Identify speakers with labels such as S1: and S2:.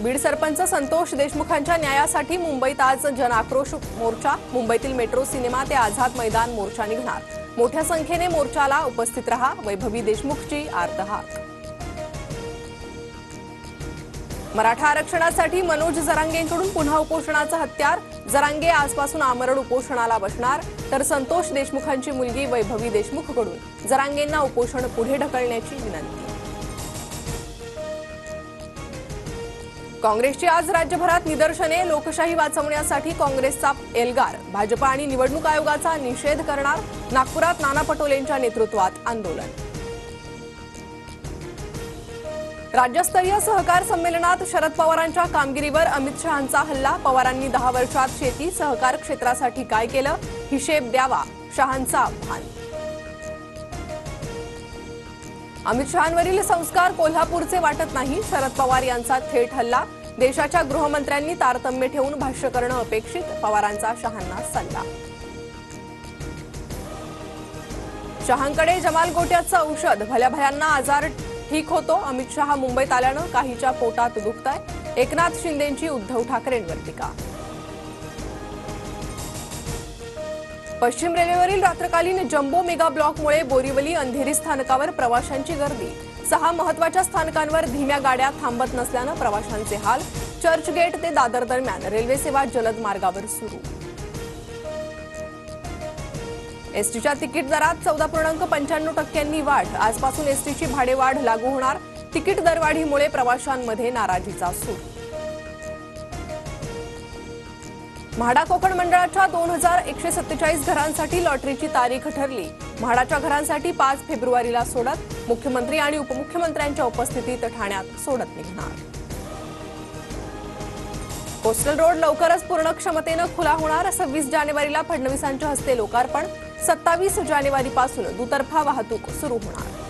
S1: बीड सरपंच संतोष देशमुखांच्या न्यायासाठी मुंबईत आज जनआक्रोश मोर्चा। मुंबईतील मेट्रो सिनेमा ते आझाद मैदान मोर्चा निघणार। मोठ्या संख्येने मोर्चाला उपस्थित रहा, वैभवी देशमुखची आर्तहाक। मराठा आरक्षणासाठी मनोज जरांगेंकडून पुन्हा उपोषणाचं हत्यार। जरांगे आजपासून आमरण उपोषणाला बसणार, तर संतोष देशमुखांची मुलगी वैभवी देशमुखकडून जरांगेंना उपोषण पुढे ढकलण्याची विनंती। काँग्रेसची आज राज्यभरात निदर्शने। लोकशाही वाचवण्यासाठी काँग्रेसचा एल्गार। भाजप आणि निवडणूक आयोगाचा निषेध करणार। नागपुरात नाना पटोलेंच्या नेतृत्वात आंदोलन। राज्यस्तरीय सहकार संमेलनात शरद पवारांच्या कामगिरीवर अमित शहांचा हल्ला। पवारांनी 10 वर्षात शेती सहकार क्षेत्रासाठी काय केलं, हिशेब द्यावा, शहांचं आव्हान। अमित शहांवरील संस्कार कोल्हापूरचे वाटत नाही, शरद पवार यांचा थेट हल्ला। देशाच्या गृहमंत्र्यांनी तारतम्य ठेवून भाष्य करणं अपेक्षित, पवारांचा शहांना सल्ला। शहांकडे जमाल गोट्याचं औषध, भल्या भल्यांना आजार ठीक होतो। अमित शहा मुंबईत आल्यानं काहीच्या पोटात दुखतंय। एकनाथ शिंदेंची उद्धव ठाकरेंवर टीका। पश्चिम रेल्वेवरील रात्रकालीन जम्बो मेगा ब्लॉकमुळे बोरीवली अंधेरी स्थानकावर प्रवाशांची गर्दी। 6 महत्त्वाच्या स्थानकांवर धीम्या गाड्या थांबत नसल्यानं प्रवाशांचे हाल। चर्चगेट ते दादर दरम्यान रेल्वे सेवा जलद मार्गावर सुरू। एसटीच्या तिकीट दरात 14.95% वाढ। आजपासून एसटीची भाडेवाढ लागू होणार। तिकीट दरवाढीमुळे प्रवाशांमध्ये नाराजीचा सूर। म्हाडा कोकण मंडळाच्या 2147 घरांसाठी लॉटरीची तारीख ठरली। म्हाडाच्या घरांसाठी 5 फेब्रुवारीला सोडत। मुख्यमंत्री आणि उपमुख्यमंत्र्यांच्या उपस्थितीत ठाण्यात सोडत निघणार। कोस्टल रोड लवकरच पूर्ण क्षमतेनं खुला होणार। 26 जानेवारीला फडणवीसांच्या हस्ते लोकार्पण। 27 जानेवारीपासून दुतर्फा वाहतूक सुरू होणार।